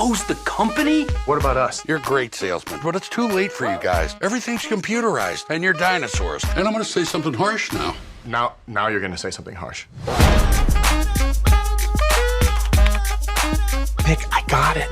knows the company? What about us? You're a great salesman, but it's too late for you guys. Everything's computerized, and you're dinosaurs. And I'm going to say something harsh now. Now you're gonna say something harsh. Pick, I got it.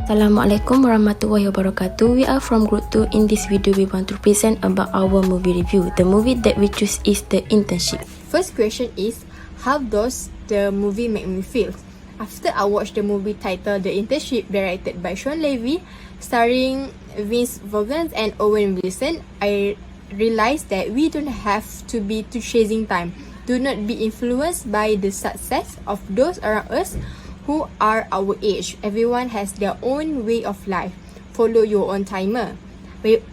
Assalamualaikum warahmatullahi wabarakatuh. We are from Group 2. In this video, we want to present about our movie review. The movie that we choose is The Internship. First question is, how does the movie make me feel? After I watched the movie titled The Internship, directed by Sean Levy, starring Vince Vaughn and Owen Wilson, I realized that we don't have to be too chasing time. Do not be influenced by the success of those around us who are our age. Everyone has their own way of life. Follow your own timer.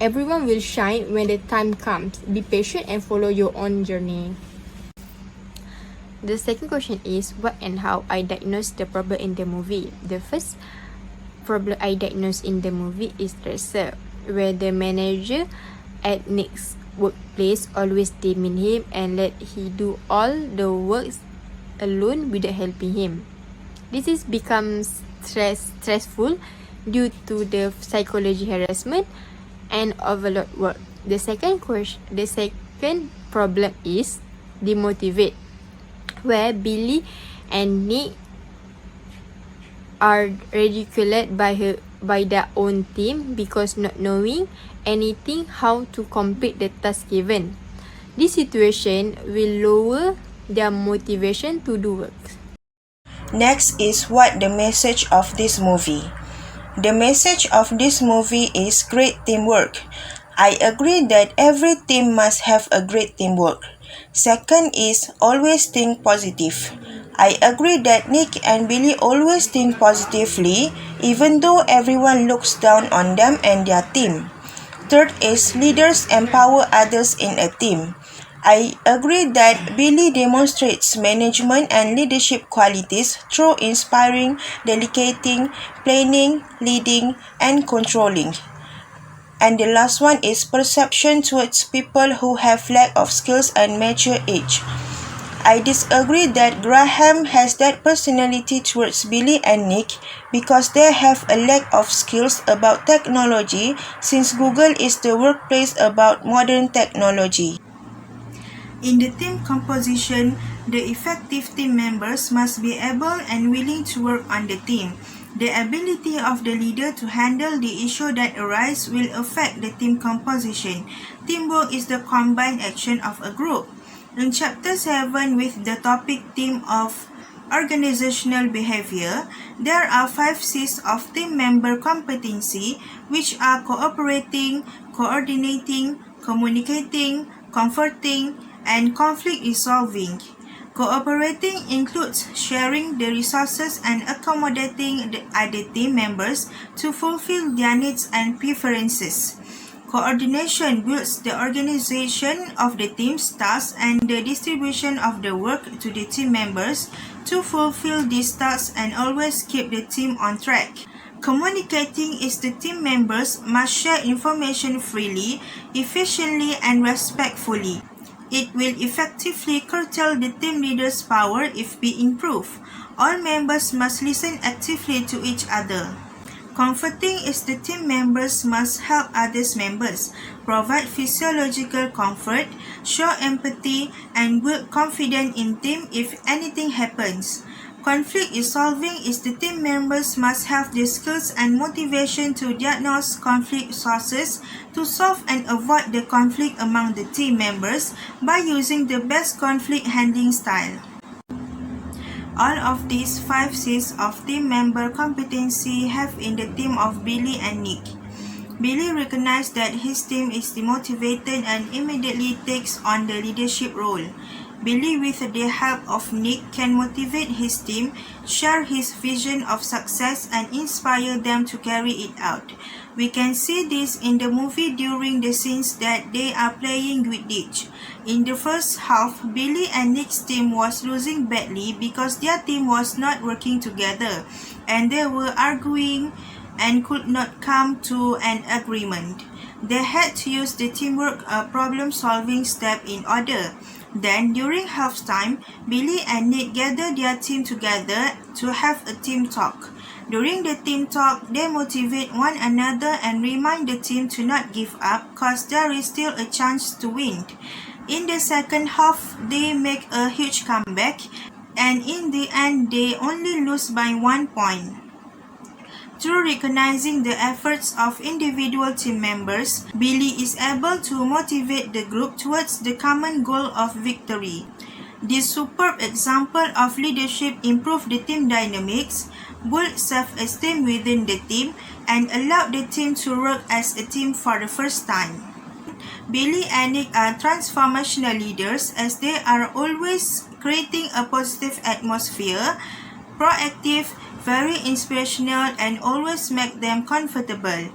Everyone will shine when the time comes. Be patient and follow your own journey. The second question is, what and how I diagnosed the problem in the movie. The first problem I diagnosed in the movie is stressor, where the manager at Nick's workplace always demean him and let he do all the works alone without helping him. This is becomes stressful due to the psychology harassment and overload work. The second problem is demotivate, where Billy and Nick are ridiculed by their own team because not knowing anything how to complete the task given. This situation will lower their motivation to do work. Next is what the message of this movie. The message of this movie is great teamwork. I agree that every team must have a great teamwork. Second is always think positive. I agree that Nick and Billy always think positively even though everyone looks down on them and their team. Third is leaders empower others in a team. I agree that Billy demonstrates management and leadership qualities through inspiring, delegating, planning, leading, and controlling. And the last one is perception towards people who have lack of skills and mature age. I disagree that Graham has that personality towards Billy and Nick because they have a lack of skills about technology since Google is the workplace about modern technology. In the team composition, the effective team members must be able and willing to work on the team. The ability of the leader to handle the issue that arise will affect the team composition. Teamwork is the combined action of a group. In Chapter 7, with the topic theme of organizational behavior, there are 5 C's of team member competency, which are cooperating, coordinating, communicating, comforting, and conflict resolving. Cooperating includes sharing the resources and accommodating the other team members to fulfill their needs and preferences. Coordination builds the organization of the team's tasks and the distribution of the work to the team members to fulfill these tasks and always keep the team on track. Communicating is the team members must share information freely, efficiently, and respectfully. It will effectively curtail the team leader's power if be improved. All members must listen actively to each other. Comforting is the team members must help other members, provide physiological comfort, show empathy, and build confidence in team if anything happens. Conflict resolving is the team members must have the skills and motivation to diagnose conflict sources to solve and avoid the conflict among the team members by using the best conflict handling style. All of these 5 C's of team member competency have in the team of Billy and Nick. Billy recognizes that his team is demotivated and immediately takes on the leadership role. Billy, with the help of Nick, can motivate his team, share his vision of success, and inspire them to carry it out. We can see this in the movie during the scenes that they are playing Quidditch. In the first half, Billy and Nick's team was losing badly because their team was not working together, and they were arguing and could not come to an agreement. They had to use the teamwork problem-solving step in order. Then, during halftime, Billy and Nick gathered their team together to have a team talk. During the team talk, they motivate one another and remind the team to not give up cause there is still a chance to win. In the second half, they make a huge comeback and in the end they only lose by 1 point. Through recognizing the efforts of individual team members, Billy is able to motivate the group towards the common goal of victory. This superb example of leadership improved the team dynamics, built self-esteem within the team, and allowed the team to work as a team for the first time. Billy and Nick are transformational leaders as they are always creating a positive atmosphere, proactive, very inspirational, and always make them comfortable.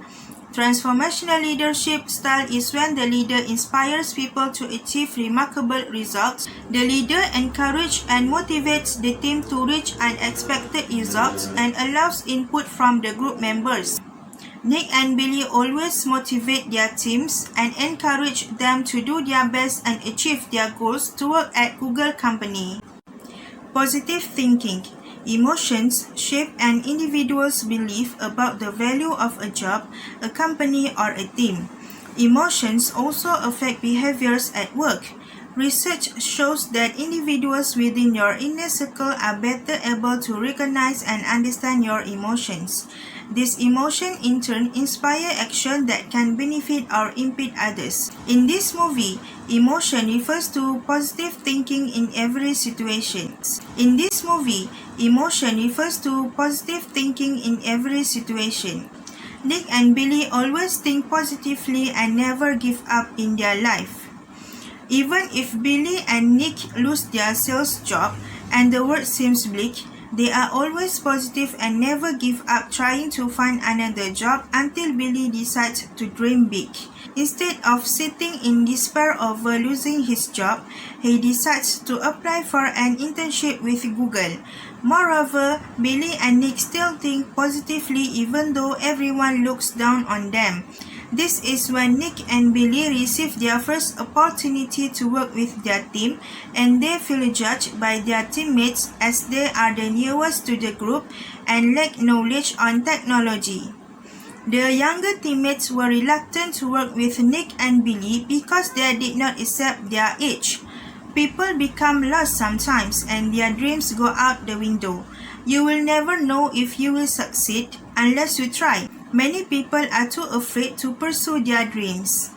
Transformational leadership style is when the leader inspires people to achieve remarkable results. The leader encourages and motivates the team to reach unexpected results and allows input from the group members. Nick and Billy always motivate their teams and encourage them to do their best and achieve their goals to work at Google company. Positive thinking. Emotions shape an individual's belief about the value of a job, a company, or a team. Emotions also affect behaviors at work. Research shows that individuals within your inner circle are better able to recognize and understand your emotions. This emotion in turn inspire action that can benefit or impede others. In this movie, emotion refers to positive thinking in every situation. In this movie, emotion refers to positive thinking in every situation. Nick and Billy always think positively and never give up in their life. Even if Billy and Nick lose their sales job and the world seems bleak, they are always positive and never give up trying to find another job until Billy decides to dream big. Instead of sitting in despair over losing his job, he decides to apply for an internship with Google. Moreover, Billy and Nick still think positively even though everyone looks down on them. This is when Nick and Billy receive their first opportunity to work with their team and they feel judged by their teammates as they are the newest to the group and lack knowledge on technology. The younger teammates were reluctant to work with Nick and Billy because they did not accept their age. People become lost sometimes and their dreams go out the window. You will never know if you will succeed unless you try. Many people are too afraid to pursue their dreams.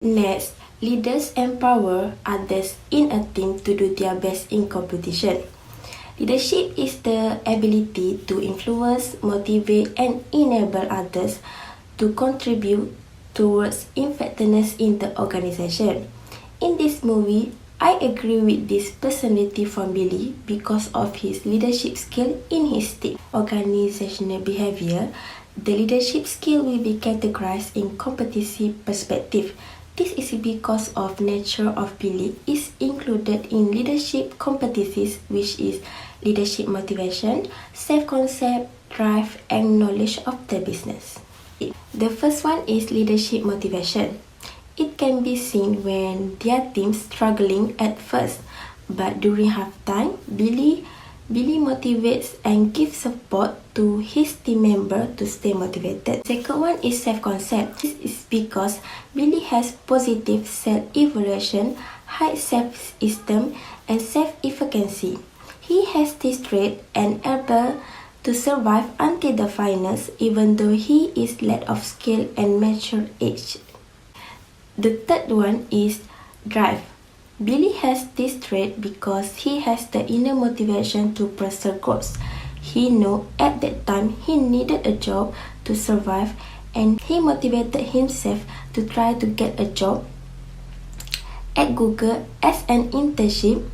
Next, leaders empower others in a team to do their best in competition. Leadership is the ability to influence, motivate, and enable others to contribute towards effectiveness in the organization. In this movie, I agree with this personality from Billy because of his leadership skill in his team. Organizational behavior, the leadership skill will be categorized in competency perspective. This is because of nature of Billy is included in leadership competencies, which is leadership motivation, self-concept, drive, and knowledge of the business. The first one is leadership motivation. It can be seen when their team struggling at first, but during halftime, Billy motivates and gives support to his team member to stay motivated. Second one is self-concept. This is because Billy has positive self-evaluation, high self-esteem, and self-efficacy. He has this trait and able to survive until the finals even though he is lack of skill and mature age. The third one is drive. Billy has this trait because he has the inner motivation to pursue goals. He knew at that time he needed a job to survive and he motivated himself to try to get a job at Google as an internship,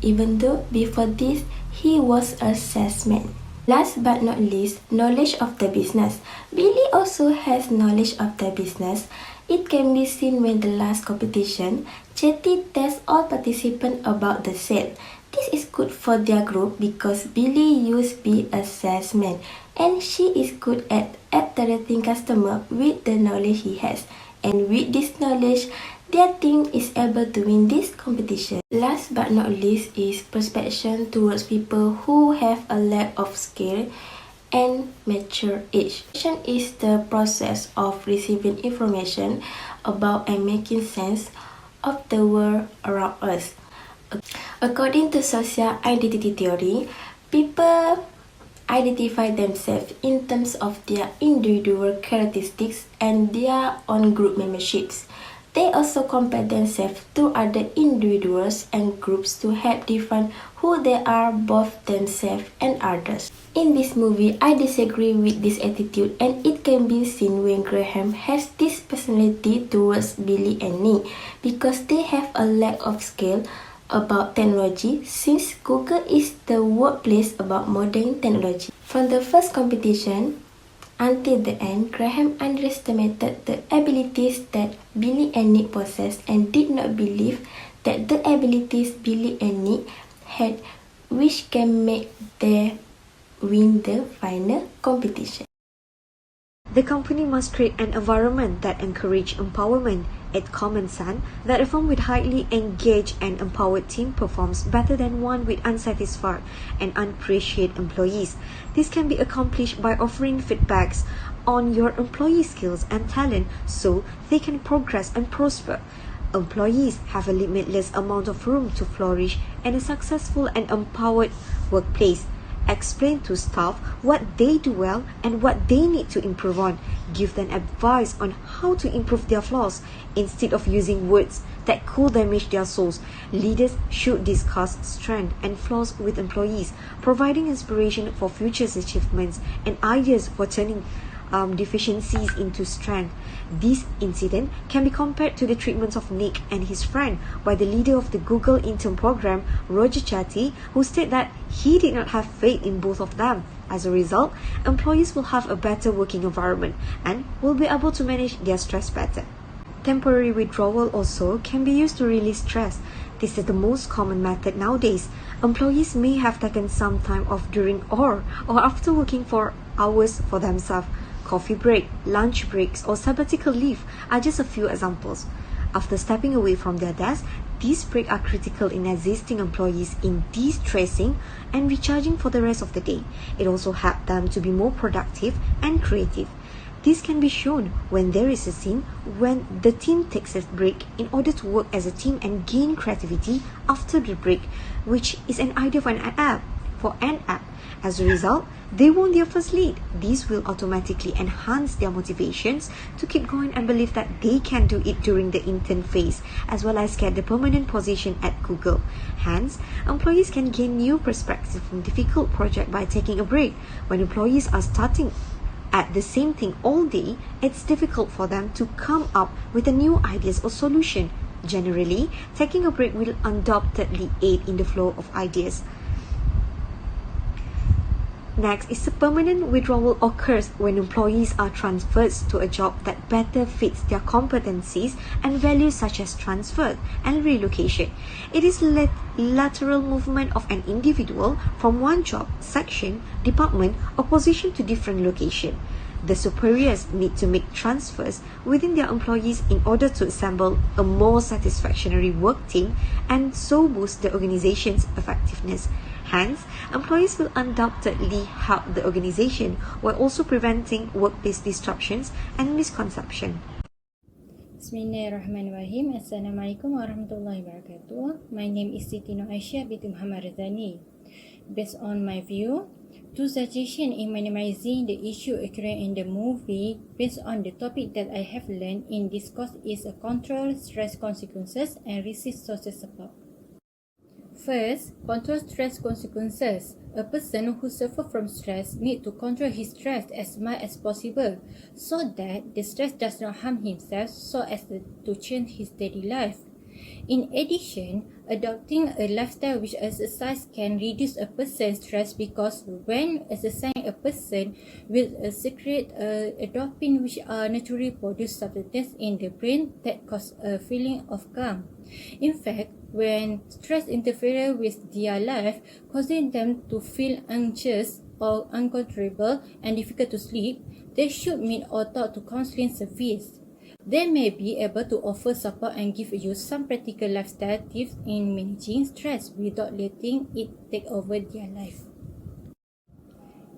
even though before this he was a salesman. Last but not least, knowledge of the business. Billy also has knowledge of the business. It can be seen when the last competition, Chetty tells all participants about the sale. This is good for their group because Billy used to be a salesman and she is good at attracting customers with the knowledge he has. And with this knowledge, their team is able to win this competition. Last but not least is perspection towards people who have a lack of skill and mature age. Perspection is the process of receiving information about and making sense of the world around us. According to social identity theory, people identify themselves in terms of their individual characteristics and their own group memberships. They also compare themselves to other individuals and groups to help define who they are, both themselves and others. In this movie, I disagree with this attitude, and it can be seen when Graham has this personality towards Billy and Nick because they have a lack of skill about technology, since Google is the workplace about modern technology. From the first competition until the end, Graham underestimated the abilities that Billy and Nick possessed and did not believe that the abilities Billy and Nick had, which can make them win the final competition. The company must create an environment that encourages empowerment. It's common sense that a firm with highly engaged and empowered team performs better than one with unsatisfied and unappreciated employees. This can be accomplished by offering feedbacks on your employee skills and talent so they can progress and prosper. Employees have a limitless amount of room to flourish in a successful and empowered workplace. Explain to staff what they do well and what they need to improve on. Give them advice on how to improve their flaws instead of using words that could damage their souls. Leaders should discuss strengths and flaws with employees, providing inspiration for future achievements and ideas for turning deficiencies into strength. This incident can be compared to the treatment of Nick and his friend by the leader of the Google intern program, Roger Chatty, who stated that he did not have faith in both of them. As a result, employees will have a better working environment and will be able to manage their stress better. Temporary withdrawal also can be used to release stress. This is the most common method nowadays. Employees may have taken some time off during or after working for hours for themselves. Coffee break, lunch breaks, or sabbatical leave are just a few examples. After stepping away from their desk, these breaks are critical in assisting employees in de-stressing and recharging for the rest of the day. It also helps them to be more productive and creative. This can be shown when there is a scene when the team takes a break in order to work as a team and gain creativity after the break, which is an idea for an app. As a result, they won their first lead. This will automatically enhance their motivations to keep going and believe that they can do it during the intern phase, as well as get the permanent position at Google. Hence, employees can gain new perspective from difficult project by taking a break. When employees are starting at the same thing all day, it's difficult for them to come up with a new ideas or solution. Generally, taking a break will undoubtedly aid in the flow of ideas. Next is the permanent withdrawal occurs when employees are transferred to a job that better fits their competencies and values, such as transfer and relocation. It is lateral movement of an individual from one job, section, department, or position to different location. The superiors need to make transfers within their employees in order to assemble a more satisfactory work team and so boost the organization's effectiveness. Hence, employees will undoubtedly help the organization while also preventing workplace disruptions and misconception. Bismillahirrahmanirrahim. Assalamualaikum warahmatullahi wabarakatuh. My name is Siti Nur Aisyah binti Muhammad Razani. Based on my view, two suggestions in minimizing the issue occurring in the movie based on the topic that I have learned in this course is a control stress consequences and resist social support. First, control stress consequences. A person who suffers from stress needs to control his stress as much as possible so that the stress does not harm himself so as to change his daily life. In addition, adopting a lifestyle with exercise can reduce a person's stress because when exercising, a person will secrete endorphins, which are naturally produced substances in the brain that cause a feeling of calm. In fact, when stress interferes with their life, causing them to feel anxious or uncontrollable and difficult to sleep, they should meet or talk to counseling service. They may be able to offer support and give you some practical lifestyle tips in managing stress without letting it take over their life.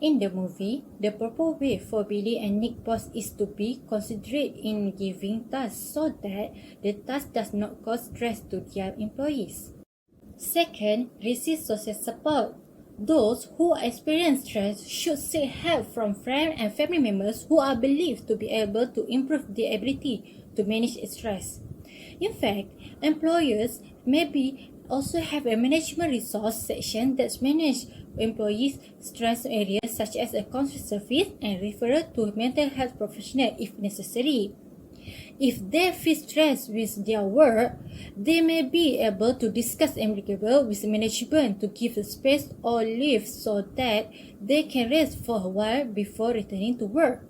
In the movie, the proper way for Billy and Nick boss is to be considerate in giving tasks so that the task does not cause stress to their employees. Second, receive social support. Those who experience stress should seek help from friends and family members who are believed to be able to improve their ability to manage stress. In fact, employers maybe also have a management resource section that manages employees' stress areas such as a counseling service and referral to mental health professional if necessary. If they feel stressed with their work, they may be able to discuss amicably with management to give space or leave so that they can rest for a while before returning to work.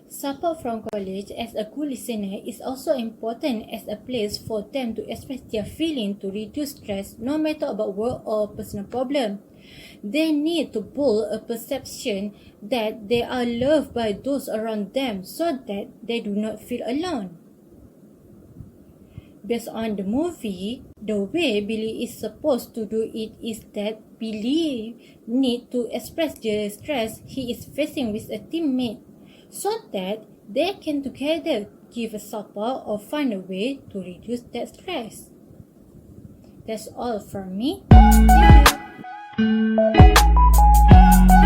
Support from college as a good listener is also important as a place for them to express their feeling to reduce stress no matter about work or personal problem. They need to build a perception that they are loved by those around them so that they do not feel alone. Based on the movie, the way Billy is supposed to do it is that Billy needs to express the stress he is facing with a teammate so that they can together give a support or find a way to reduce that stress. That's all from me. Thank you.